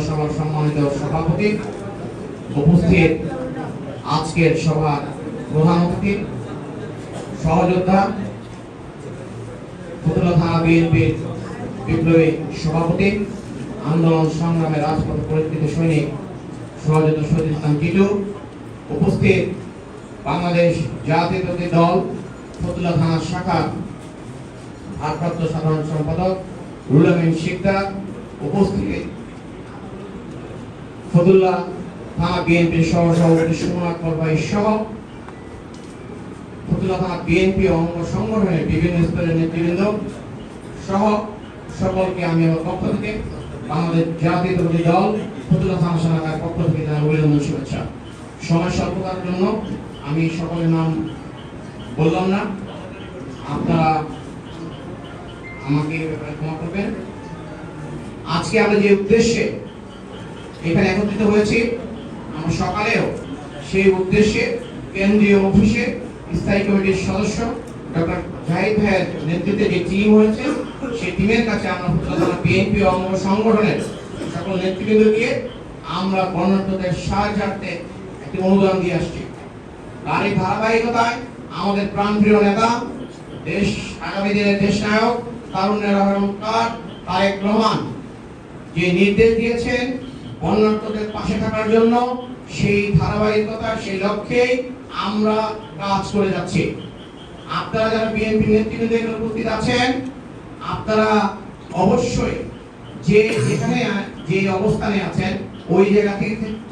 সভার সম্মানিত সভাপতি, উপস্থিত আজকের সভার প্রধান অতিথি, সহযোদ্ধা, ফতুল্লা থানা বিএনপির বিপ্লবী সভাপতি, আন্দোলন সংগ্রামের রাজপথে পরিচিত সৈনিক সহযোদ্ধা শহীদ ইসলাম টিটু, উপস্থিত বাংলাদেশ জাতীয়তাবাদী দল ফতুল্লা থানা শাখার ভারপ্রাপ্ত সাধারণ সম্পাদক রুহুল আমিন শিকদার, উপস্থিত ফতুল্লা থানা বিএনপির সহসভাপতি সুমন আকবর ভাই সহ ফতুল্লা থানা বিএনপি অঙ্গ সংগঠনের বিভিন্ন স্তরের নেতৃবৃন্দ সহ সকলকে আমি আমার পক্ষ থেকে বাংলাদেশ জাতীয়তাবাদী দল ফতুল্লা থানা শাখার পক্ষ থেকে জানাই অভিনন্দন, শুভেচ্ছা। সময় স্বল্পতার জন্য আমি সকলের নাম বললাম না, আপনারা আমাকে ক্ষমা করবেন। আজকে আমরা যে উদ্দেশ্যে এখানে একত্রিত হয়েছি, আমরা সকালেও সেই উদ্দেশ্যে কেন্দ্রীয় অফিসে স্থায়ী কমিটির সদস্য ডক্টর জাহিদ ভাইয়ের নেতৃত্বে যে টিম হয়েছে, সেই টিমের কাছে আমরা বিএনপি অঙ্গ সংগঠনের সকল নেতৃবৃন্দ দিয়ে আমরা বর্ণাঢ্যদের সাহায্যার্থে একটি অনুদান দিয়ে আসছি। তার এই ধারাবাহিকতায় আমাদের প্রাণপ্রিয় নেতা, দেশ আগামী দিনের দেশ নায়ক, তারুণ্যের অহংকার তারেক রহমান যে নির্দেশ দিয়েছেন বন্যার্তদের পাশে থাকার জন্য, সেই ধারাবাহিকতা, সেই লক্ষ্যেই আমরা কাজ করে যাচ্ছি। আপনারা যারা বিএনপি নেতৃবৃন্দ এখানে উপস্থিত আছেন, আপনারা অবশ্যই যে যেখানে যে অবস্থানে আছেন ওই জায়গা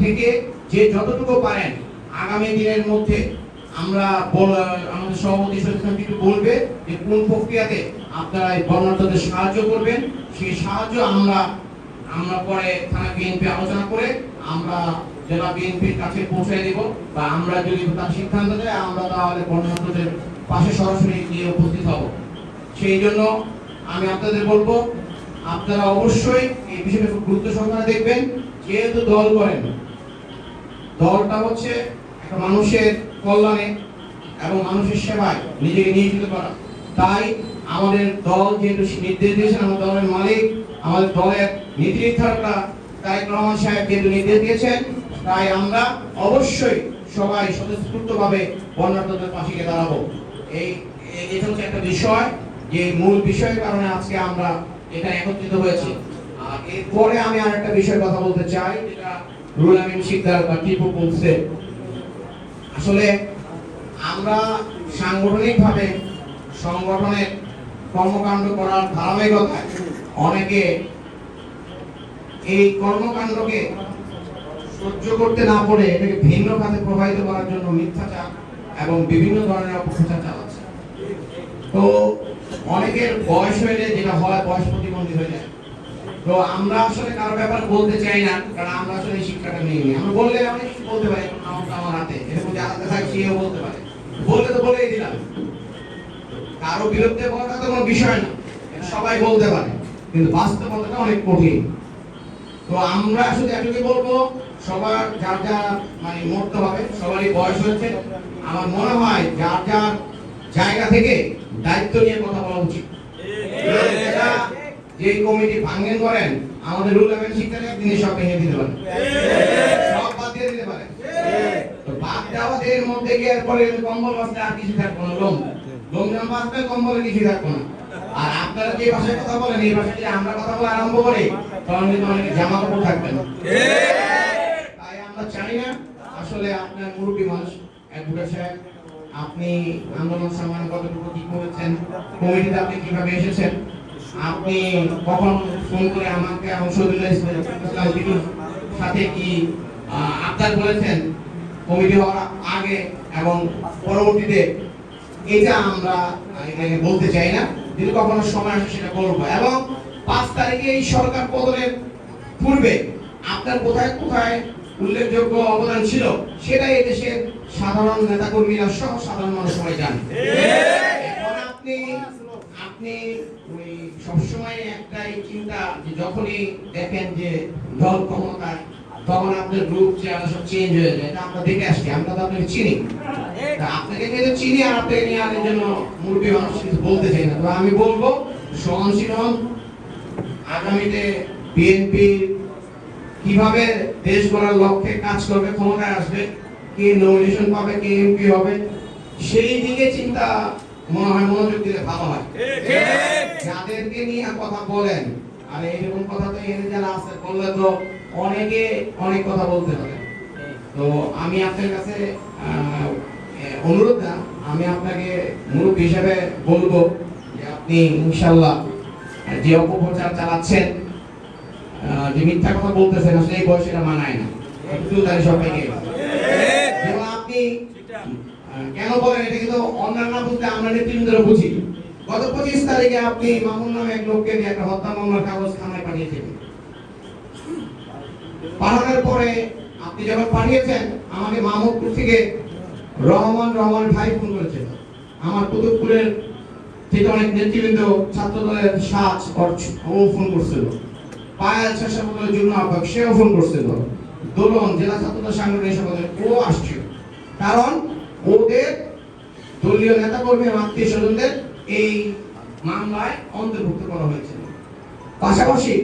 থেকে যে যতটুকু পারেন আগামী দিনের মধ্যে আমরা আমাদের সভাপতি একটু বলবে যে কোন প্রক্রিয়াতে আপনারা এই বন্যার্তদের সাহায্য করবেন, সেই সাহায্য আমরা পরে থানা বিএনপি আলোচনা করে আমরা জেলা বিএনপির কাছে পৌঁছে দেব, বা আমরা যদি তার সিদ্ধান্ত দেয় আমরা তাহলে বন্যার্তদের পাশে সরাসরি গিয়ে উপস্থিত হব। সেই জন্য আমি আপনাদের বলবো, আপনারা অবশ্যই এই বিষয়টা খুব গুরুত্ব সহকারে দেখবেন। যেহেতু দল করেন, দলটা হচ্ছে একটা মানুষের কল্যাণে এবং মানুষের সেবায় নিজেকে নিয়োজিত করা, তাই আমাদের দল যেহেতু নির্দেশ দিয়েছেন, আমাদের দলের মালিক, আমাদের দলের নীতি নির্ধারকরা তারেক রহমান সাহেব যেহেতু নির্দেশ দিয়েছেন, তাই আমরা অবশ্যই সবাই স্বতঃস্ফূর্তভাবে বন্যার্তদের পাশে গিয়ে দাঁড়াবো। এটা হচ্ছে একটা বিষয়, যে মূল বিষয়ের কারণে আজকে আমরা এখানে একত্রিত হয়েছি। আর এরপরে আমি আর একটা বিষয়ের কথা বলতে চাই, যেটা রুহুল আমিন শিকদার বা টিপু বলছে। আসলে আমরা সাংগঠনিকভাবে সংগঠনের কর্মকাণ্ড করার ধারাবাহিকতায় অনেকে এই কর্মকাণ্ডকে সহ্য করতে না পারে এটাকে ভিন্ন খাতে প্রবাহিত করার জন্য মিথ্যাচার এবং বিভিন্ন ধরনের অপপ্রচার চালাচ্ছে। তো অনেকের বয়স হয়ে যেটা হয়, বয়স প্রতিবন্ধী হয়ে যায়। তো আমরা আসলে কারো ব্যাপারে বলতে চাই না, কারণ আমরা আসলে শিক্ষাটা নেই। আমরা বললে অনেক কিছু বলতে পারি, আমার হাতে এরকম জানাতে থাকে, সেও বলতে পারে, বললে তো বলেই দিলাম। কারো বিরুদ্ধে বলাটা তো কোনো বিষয় না, সবাই বলতে পারে, কিন্তু বাস্তবতাটা অনেক কঠিন। তো আমরা শুধু এটুকুই বলবো, সবার যার যার মরতে হবে, সবারই বয়স হয়েছে। আমার মনে হয় যার যার জায়গা থেকে দায়িত্ব নিয়ে কথা বলা উচিত। যে কমিটি ভাঙেন করেন, আমাদের রুহুল আমিন শিকদার একদিনে সব ভেঙে দিতে পারে, সব বাদ দিয়ে দিতে পারে। তো বাদ দেওয়াদের মধ্যে গিয়ে এরপরে কম্বল বাঁচতে আর কিছু থাকবো না, লোম যখন বাঁচবে কম্বলে কিছু থাকবো না। আর আপনারা যে ভাষায় কথা বলেন, এই ভাষায় যদি আমরা কথা বলা আরম্ভ করি, তখন কিন্তু অনেকে জামা কাপড় থাকবে না। তাই আমরা চাই না। আসলে আপনার মুরব্বী মানুষ অ্যাডভোকেট সাহেব, আপনি আন্দোলন সংগ্রাম কতটুকু কি করেছেন, কমিটিতে আপনি কিভাবে এসেছেন, আপনি কখন ফোন করে আমাকে এবং শহীদুল্লাহ ইসলাম টিটুর সাথে কি আবদার করেছেন কমিটি হওয়ার আগে এবং পরবর্তীতে, এটা আমরা এখানে বলতে চাই না। যদি কখনো সময় আসে সেটা বলবো। এবং 5 তারিখে এই সরকার পতনের পূর্বে আপনার কোথায় কোথায় উল্লেখযোগ্য অবদান ছিল, সেটাই এই দেশের সাধারণ নেতাকর্মীরা সহ সাধারণ মানুষ সবাই জানে। এখন আপনি ওই সবসময় একটাই চিন্তা, যে যখনই দেখেন যে দল ক্ষমতায়, তখন আপনার গ্রুপ চেহারা সব চেঞ্জ হয়ে যায়। এটা আমরা দেখে আসছি, আমরা তো আপনাকে চিনি, আপনাকে কিন্তু চিনি, আর আপনাকে নিয়ে আনার জন্য মুরব্বী মানুষ কিছু বলতে চাই না। তো আমি বলবো, সহনশীল হন। আগামীতে বিএনপির কিভাবে দেশ গড়ার লক্ষ্যে কাজ করবে, ক্ষমতায় আসবে, কে নমিনেশন পাবে, কে এমপি হবে, সেই দিকে চিন্তা মনে হয় মনোযোগ দিলে ভালো হয়। যাদেরকে নিয়ে কথা বলেন, আর এইরকম কথা তো এখানে যারা আছে বললে তো অনেকে অনেক কথা বলতে পারে। তো আমি আপনার কাছে অনুরোধ না, আমি আপনাকে মুরব্বী হিসেবে বলবো যে আপনি ইনশাআল্লাহ যে অপপ্রচার চালাচ্ছেন, যে মিথ্যা কথা বলতেছেন, আসলে এই বয়সে এটা মানায় না। সবাইকে যেমন আপনি কেন বলেন এটা কিন্তু অন্যান্য বুঝতে আমরা নেতৃবৃন্দরা বুঝি। গত 25 তারিখে আপনি মামুন নামে এক লোককে দিয়ে একটা হত্যা মামলার কাগজ থানায় পাঠিয়েছিলেন। পাঠানোর পরে আপনি যখন পাঠিয়েছেন, আমাকে মাহমুদপুর থেকে রহমান ভাই ফোন করেছিল। আমার কুতুবপুরের থেকে অনেক নেতৃবৃন্দ, ছাত্র দলের সাজ ও ফোন করছিল। পায়াল শাসাবলের জন্য আহ্বায়ক সেও ফোন করছিল। দোলন জেলা ছাত্রদল সাংগঠনিক সম্পাদক ও আসছিল। কারণ ওদের দলীয় নেতা কর্মী এবং আত্মীয় স্বজনদের এই মামলায় অন্তর্ভুক্ত করা হয়েছিল। পাশাপাশি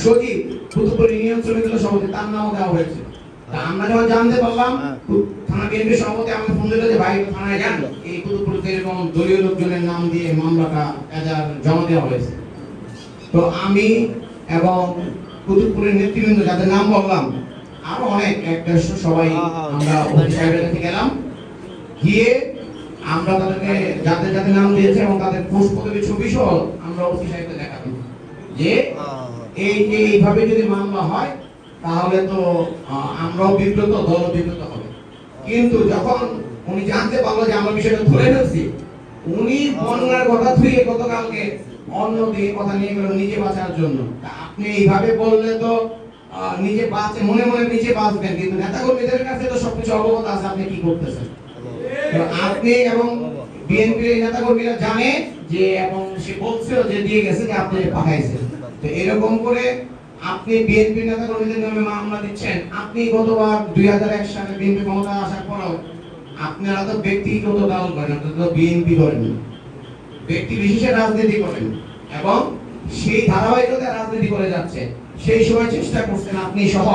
সজীব কুতুবপুর ইউনিয়ন শ্রমিক দলের সভাপতি, তার নামও দেওয়া হয়েছিল। আমরা যখন জানতে পারলাম, থানা বিএনপি সভাপতি আমাকে ফোন দিল যে ভাই থানায় যান, এই কুতুবপুরতে এরকম দলীয় লোকজনের নাম দিয়ে মামলাটা জমা দেওয়া হয়েছে। তো আমি এবং কুতুবপুরের নেতৃবৃন্দ যাদের নাম বললাম, আরো অনেক একটা সবাই আমরা ওসি সাহেবের কাছে গেলাম। গিয়ে আমরা তাদেরকে যাদের যাদের নাম দিয়েছে এবং তাদের পোস্ট পদবি ছবি সহ আমরা ওসি সাহেবকে দেখালাম যে এইভাবে যদি মামলা হয় তাহলে তো আমরাও বিব্রত, দলও বিব্রত হবে। কিন্তু যখন উনি জানতে পারলো যে আমরা বিষয়টা ধরে ফেলছি, উনি বন্যার কথা ধুয়ে গতকালকে অন্য দিকে কথা নিয়ে গেল নিজে বাঁচার জন্য। আপনি এইভাবে বললে তো নিজে বাঁচে মনে মনে নিজে বাঁচবেন, কিন্তু নেতাকর্মীদের কাছে তো সবকিছু অবগত আছে আপনি কি করতেছেন। আপনি এবং বিএনপির নেতাকর্মীরা জানে যে, এবং সে বলছিল যে দিয়ে গেছে যে আপনি পাঠাইছেন। তো এরকম করে আপনি বিএনপি নেতাকর্মীদের নামে মামলা দিচ্ছেন। আপনি গতবার 2001 সালে বিএনপি ক্ষমতা আসার পরও আপনারা তো ব্যক্তিগত দল করেন, আপনারা তো বিএনপি করেন, ব্যক্তি বিশেষে রাজনীতি করেন এবং সেই ধারাবাহিকতায় রাজনীতি করে যাচ্ছে। সেই সময় চেষ্টা করছেন আপনি সহ